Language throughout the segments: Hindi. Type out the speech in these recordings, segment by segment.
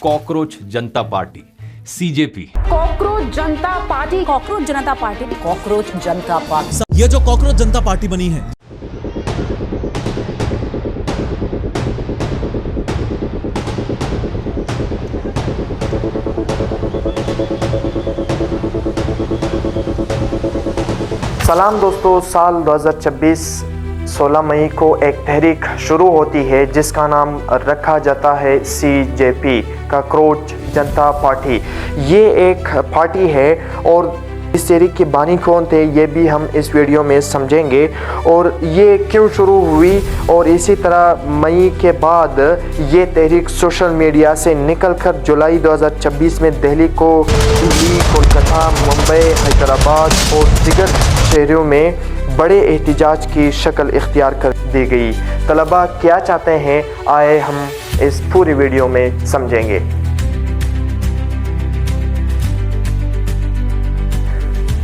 कॉकरोच जनता पार्टी सीजेपी, कॉकरोच जनता पार्टी, कॉकरोच जनता पार्टी, कॉकरोच जनता पार्टी। ये जो कॉकरोच जनता पार्टी बनी है, सलाम दोस्तों, साल 2026 16 मई को एक तहरीक शुरू होती है जिसका नाम रखा जाता है सीजेपी, कॉकरोच जनता पार्टी। ये एक पार्टी है और इस तहरीक के बानी कौन थे ये भी हम इस वीडियो में समझेंगे और ये क्यों शुरू हुई। और इसी तरह मई के बाद ये तहरीक सोशल मीडिया से निकलकर जुलाई 2026 में दिल्ली को दिल्ली, कोलकाता, मुंबई, हैदराबाद और दीगर शहरों में बड़े एहतजाज की शक्ल इख्तियार कर दी गई। तलबा क्या चाहते हैं, आए हम इस पूरी वीडियो में समझेंगे।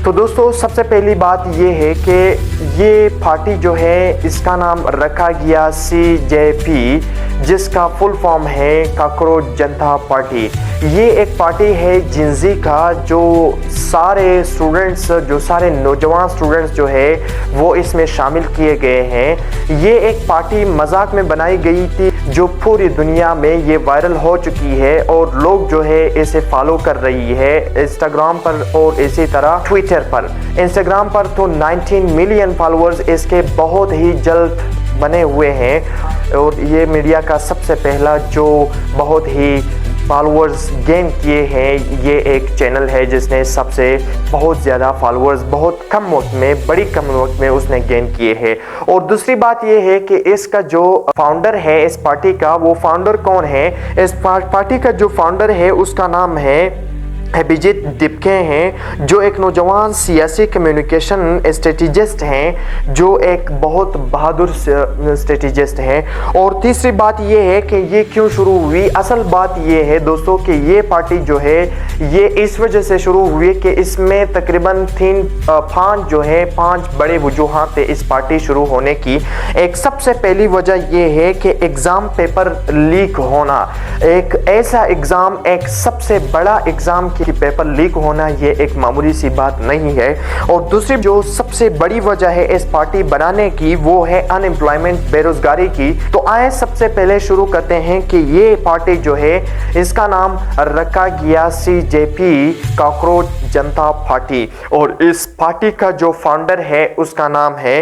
तो दोस्तों, सबसे पहली बात ये है कि ये पार्टी जो है इसका नाम रखा गया सीजेपी, जिसका फुल फॉर्म है कॉकरोच जनता पार्टी। ये एक पार्टी है जिनजी का, जो सारे स्टूडेंट्स, जो सारे नौजवान स्टूडेंट्स जो है वो इसमें शामिल किए गए हैं। ये एक पार्टी मजाक में बनाई गई थी जो पूरी दुनिया में ये वायरल हो चुकी है और लोग जो है इसे फॉलो कर रही है इंस्टाग्राम पर और इसी तरह ट्विटर पर। इंस्टाग्राम पर तो 19 मिलियन फॉलोअर्स इसके बहुत ही जल्द बने हुए हैं और ये मीडिया का सबसे पहला जो बहुत ही फॉलोअर्स गेन किए हैं ये एक चैनल है जिसने सबसे बहुत ज़्यादा फॉलोअर्स बहुत कम वक्त में, बड़ी कम वक्त में उसने गेन किए हैं। और दूसरी बात ये है कि इसका जो फाउंडर है इस पार्टी का, वो फाउंडर कौन है? इस पार्टी का जो फाउंडर है उसका नाम है अभिजीत डिपके हैं, जो एक नौजवान सियासी कम्युनिकेशन स्ट्रेटेजिस्ट हैं, जो एक बहुत बहादुर स्ट्रेटेजिस्ट हैं। और तीसरी बात ये है कि ये क्यों शुरू हुई। असल बात ये है दोस्तों कि ये पार्टी जो है ये इस वजह से शुरू हुई कि इसमें तकरीबन पांच बड़े वजूहात थे इस पार्टी शुरू होने की। एक सबसे पहली वजह ये है कि एग्ज़ाम पेपर लीक होना। एक ऐसा एग्ज़ाम, एक सबसे बड़ा एग्ज़ाम कि पेपर लीक होना ये एक मामूली सी बात नहीं है। और दूसरी जो सबसे बड़ी वजह है इस पार्टी बनाने की वो है अनएम्प्लॉयमेंट, बेरोजगारी की। तो आए सबसे पहले शुरू करते हैं कि ये पार्टी जो है इसका नाम रखा गया सीजेपी, कॉकरोच जनता पार्टी। और इस पार्टी का जो फाउंडर है उसका नाम है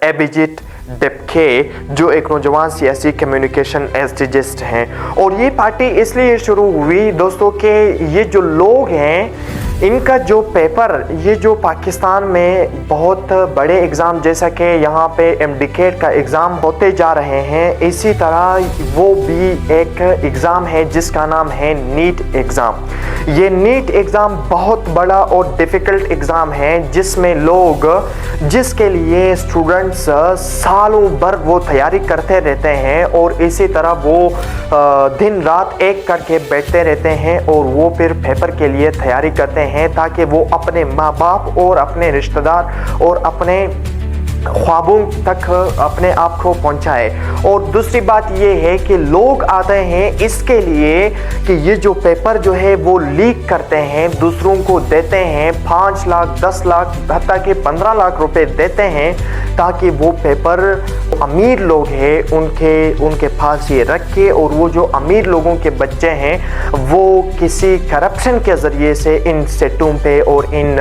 अभिजीत डिपके, जो एक नौजवान सियासी कम्युनिकेशन स्ट्रेटेजिस्ट हैं। और ये पार्टी इसलिए शुरू हुई दोस्तों कि ये जो लोग हैं इनका जो पेपर, ये जो पाकिस्तान में बहुत बड़े एग्ज़ाम जैसा कि यहाँ पे एमडीकेट का एग्ज़ाम होते जा रहे हैं, इसी तरह वो भी एक एग्ज़ाम है जिसका नाम है नीट एग्ज़ाम। ये नीट एग्ज़ाम बहुत बड़ा और डिफ़िकल्ट एग्ज़ाम है जिसमें लोग, जिसके लिए स्टूडेंट्स सालों भर वो तैयारी करते रहते हैं और इसी तरह वो दिन रात एक करके बैठते रहते हैं और वो फिर पेपर के लिए तैयारी करते हैं ताकि वो अपने माँ बाप और अपने रिश्तेदार और अपने ख्वाबों तक अपने आप को पहुंचाए। और दूसरी बात ये है कि लोग आते हैं इसके लिए कि ये जो पेपर जो है वो लीक करते हैं, दूसरों को देते हैं 5 लाख, 10 लाख, हत्ता कि 15 लाख रुपए देते हैं ताकि वो पेपर अमीर लोग हैं उनके पास ये रख के, और वो जो अमीर लोगों के बच्चे हैं वो किसी करप्शन के ज़रिए से इन सेटों पे और इन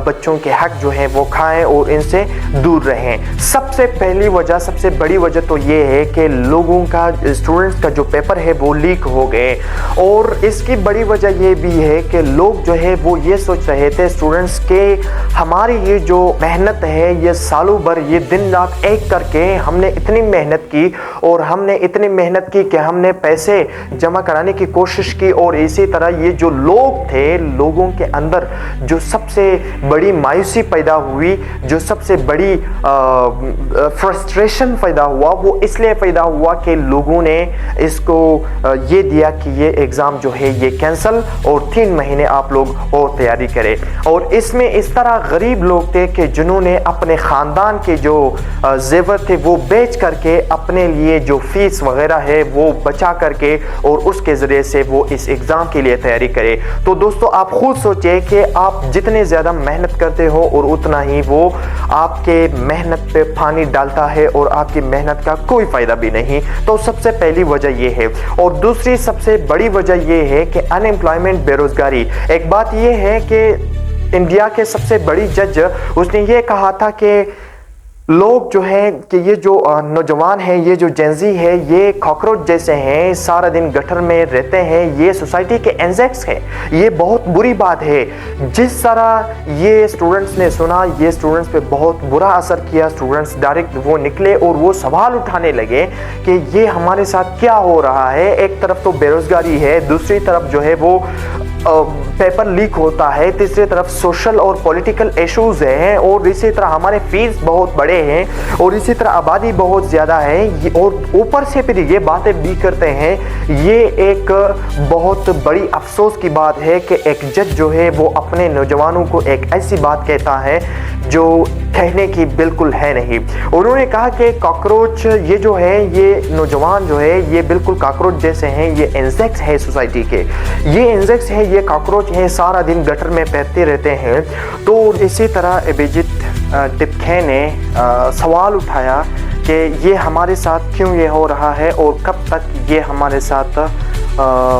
बच्चों के हक जो है वो खाएं और इनसे दूर रहें। सबसे पहली वजह, सबसे बड़ी वजह तो ये है कि लोगों का, स्टूडेंट्स का जो पेपर है वो लीक हो गए। और इसकी बड़ी वजह ये भी है कि लोग जो है वो ये सोच रहे थे स्टूडेंट्स के, हमारी ये जो मेहनत है ये सालों भर, ये दिन रात एक करके हमने इतनी मेहनत की और हमने इतनी मेहनत की कि हमने पैसे जमा कराने की कोशिश की। और इसी तरह ये जो लोग थे, लोगों के अंदर जो सबसे बड़ी मायूसी पैदा हुई, जो सबसे बड़ी फ्रस्ट्रेशन पैदा हुआ वो इसलिए पैदा हुआ कि लोगों ने इसको ये दिया कि ये एग्ज़ाम जो है ये कैंसिल और 3 महीने आप लोग और तैयारी करें। और इसमें इस तरह गरीब लोग थे कि जिन्होंने अपने ख़ानदान के जो जेवर थे वो बेच करके अपने लिए जो फीस वगैरह है वो बचा करके और उसके ज़रिए से वो इस एग्ज़ाम के लिए तैयारी करें। तो दोस्तों आप खुद सोचें कि आप जितने ज़्यादा मेहनत करते हो और उतना ही वो आपके मेहनत पे पानी डालता है और आपकी मेहनत का कोई फ़ायदा भी नहीं। तो सबसे पहली वजह ये है। और दूसरी सबसे बड़ी वजह ये है कि अनएम्प्लॉयमेंट, बेरोज़गारी। एक बात ये है कि इंडिया के सबसे बड़ी जज उसने ये कहा था कि लोग जो है कि ये जो नौजवान है, ये जो जेंजी है, ये कॉकरोच जैसे हैं, सारा दिन गटर में रहते हैं, ये सोसाइटी के इंसेक्ट्स हैं। ये बहुत बुरी बात है। जिस तरह ये स्टूडेंट्स ने सुना, ये स्टूडेंट्स पे बहुत बुरा असर किया। स्टूडेंट्स डायरेक्ट वो निकले और वो सवाल उठाने लगे कि ये हमारे साथ क्या हो रहा है। एक तरफ तो बेरोज़गारी है, दूसरी तरफ जो है वो पेपर लीक होता है, तीसरी तरफ सोशल और पॉलिटिकल इश्यूज हैं, और इसी तरह हमारे फीस बहुत बड़े हैं, और इसी तरह आबादी बहुत ज़्यादा है, और ऊपर से फिर ये बातें भी करते हैं। ये एक बहुत बड़ी अफसोस की बात है कि एक जज जो है वो अपने नौजवानों को एक ऐसी बात कहता है जो कहने की बिल्कुल है नहीं। उन्होंने कहा कि कॉकरोच ये जो है, ये नौजवान जो है ये बिल्कुल कॉकरोच जैसे हैं, ये इंसेक्ट्स है सोसाइटी के, ये इंसेक्ट्स हैं, ये कॉकरोच हैं, सारा दिन गटर में तैरते रहते हैं। तो इसी तरह अभिजीत टिपखे ने सवाल उठाया कि ये हमारे साथ क्यों ये हो रहा है और कब तक ये हमारे साथ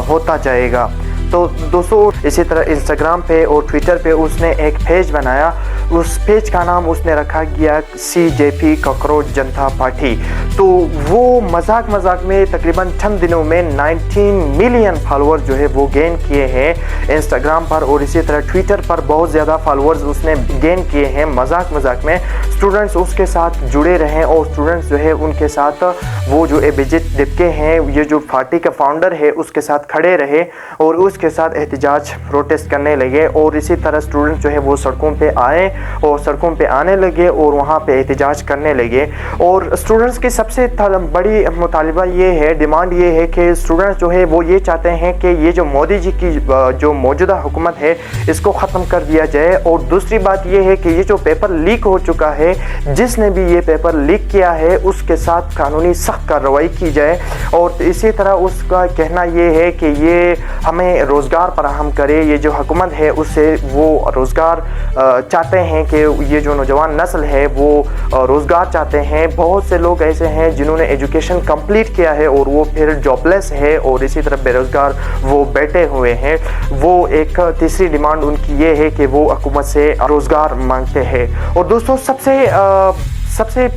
होता जाएगा। तो दोस्तों इसी तरह इंस्टाग्राम पे और ट्विटर पे उसने एक पेज बनाया। उस पेज का नाम उसने रखा गया CJP कॉकरोच जनता पार्टी। तो वो मजाक में तकरीबन चंद दिनों में 19 मिलियन फॉलोअर्स जो है वो गेन किए हैं इंस्टाग्राम पर, और इसी तरह ट्विटर पर बहुत ज़्यादा फॉलोअर्स उसने गेन किए हैं। मजाक में स्टूडेंट्स उसके साथ जुड़े रहें और स्टूडेंट्स जो है उनके साथ वो जो अभिजीत टिपके हैं, ये जो पार्टी का फाउंडर है, उसके साथ खड़े रहे और उसके साथ एहतजाज प्रोटेस्ट करने लगे। और इसी तरह स्टूडेंट्स जो है वो सड़कों पे आए और सड़कों पे आने लगे और वहाँ पे एहतजाज करने लगे। और स्टूडेंट्स की सबसे बड़ी मुतालिबा ये है, डिमांड ये है कि स्टूडेंट्स जो है वो ये चाहते हैं कि ये जो मोदी जी की जो मौजूदा हुकूमत है इसको ख़त्म कर दिया जाए। और दूसरी बात ये है कि ये जो पेपर लीक हो चुका है, जिसने भी ये पेपर लीक किया है उसके साथ कानूनी सख्त कार्रवाई की जाए। और इसी तरह उसका कहना ये है कि ये हमें रोज़गार फराहम करे, ये जो हुकूमत है उससे वो रोज़गार चाहते हैं कि ये जो नौजवान नस्ल है वो रोज़गार चाहते हैं। बहुत से लोग ऐसे हैं जिन्होंने एजुकेशन कंप्लीट किया है और वो फिर जॉबलेस है, और इसी तरह बेरोज़गार वो बैठे हुए हैं। वो एक तीसरी डिमांड उनकी ये है कि वो हुकूमत से रोज़गार मांगते हैं। और दोस्तों सबसे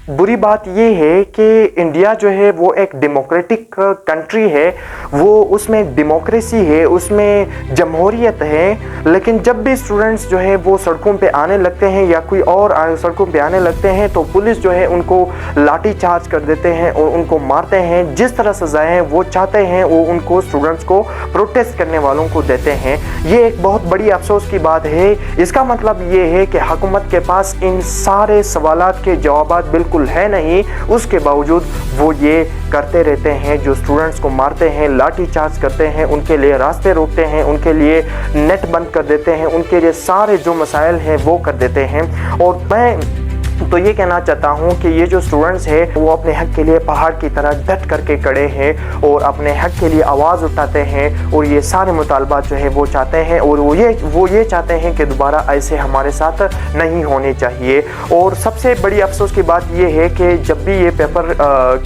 बुरी बात ये है कि इंडिया जो है वो एक डेमोक्रेटिक कंट्री है, वो उसमें डेमोक्रेसी है, उसमें जमहूरियत है। लेकिन जब भी स्टूडेंट्स जो है वो सड़कों पे आने लगते हैं या कोई और सड़कों पे आने लगते हैं तो पुलिस जो है उनको लाठी चार्ज कर देते हैं और उनको मारते हैं। जिस तरह सजाएं वो चाहते हैं वो उनको स्टूडेंट्स को, प्रोटेस्ट करने वालों को देते हैं। ये एक बहुत बड़ी अफसोस की बात है। इसका मतलब ये है कि हुकूमत के पास इन सारे सवालात के जवाब बिल्कुल है नहीं, उसके बावजूद वो ये करते रहते हैं। जो स्टूडेंट्स को मारते हैं, लाठी चार्ज करते हैं, उनके लिए रास्ते रोकते हैं, उनके लिए नेट बंद कर देते हैं, उनके लिए सारे जो मसाइल हैं वो कर देते हैं। और मैं तो ये कहना चाहता हूँ कि ये जो स्टूडेंट्स हैं वो अपने हक के लिए पहाड़ की तरह डट करके खड़े हैं और अपने हक के लिए आवाज़ उठाते हैं, और ये सारे मुतालबात जो है वो चाहते हैं, और वो ये चाहते हैं कि दोबारा ऐसे हमारे साथ नहीं होने चाहिए। और सबसे बड़ी अफसोस की बात ये है कि जब भी ये पेपर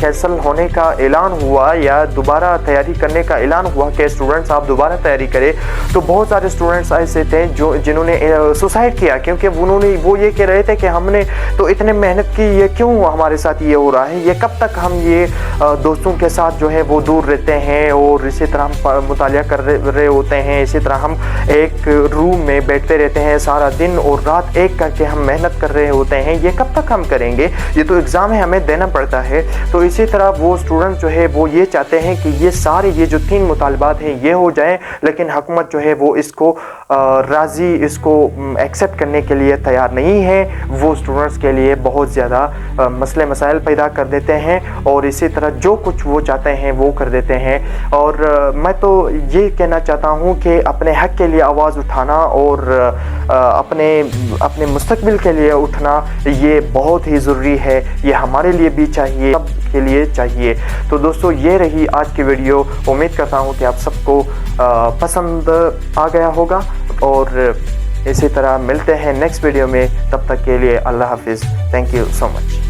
कैंसिल होने का ऐलान हुआ या दोबारा तैयारी करने का ऐलान हुआ कि स्टूडेंट्स आप दोबारा तैयारी करें, तो बहुत सारे स्टूडेंट्स ऐसे थे जिन्होंने सुसाइड किया, क्योंकि उन्होंने वो ये कह रहे थे कि हमने तो इतने मेहनत की, ये क्यों हमारे साथ ये हो रहा है, ये कब तक हम ये दोस्तों के साथ जो है वो दूर रहते हैं और इसी तरह हम मुतालिया कर रहे होते हैं, इसी तरह हम एक रूम में बैठते रहते हैं सारा दिन और रात एक करके हम मेहनत कर रहे होते हैं, ये कब तक हम करेंगे, ये तो एग्ज़ाम है, हमें देना पड़ता है। तो इसी तरह वो स्टूडेंट जो है वो ये चाहते हैं कि ये सारे ये जो 3 मुतालबात हैं ये हो जाएं, लेकिन हुकूमत जो है वो इसको राज़ी, इसको एक्सेप्ट करने के लिए तैयार नहीं है। वो स्टूडेंट्स के उनके लिए बहुत ज़्यादा मसले मसाइल पैदा कर देते हैं और इसी तरह जो कुछ वो चाहते हैं वो कर देते हैं। और मैं तो ये कहना चाहता हूँ कि अपने हक़ के लिए आवाज़ उठाना और अपने मुस्तकबिल के लिए उठना ये बहुत ही ज़रूरी है। ये हमारे लिए भी चाहिए, सब के लिए चाहिए। तो दोस्तों ये रही आज की वीडियो। उम्मीद करता हूँ कि आप सबको पसंद आ गया होगा और इसी तरह मिलते हैं नेक्स्ट वीडियो में। तब तक के लिए अल्लाह हाफिज़। Thank you so much.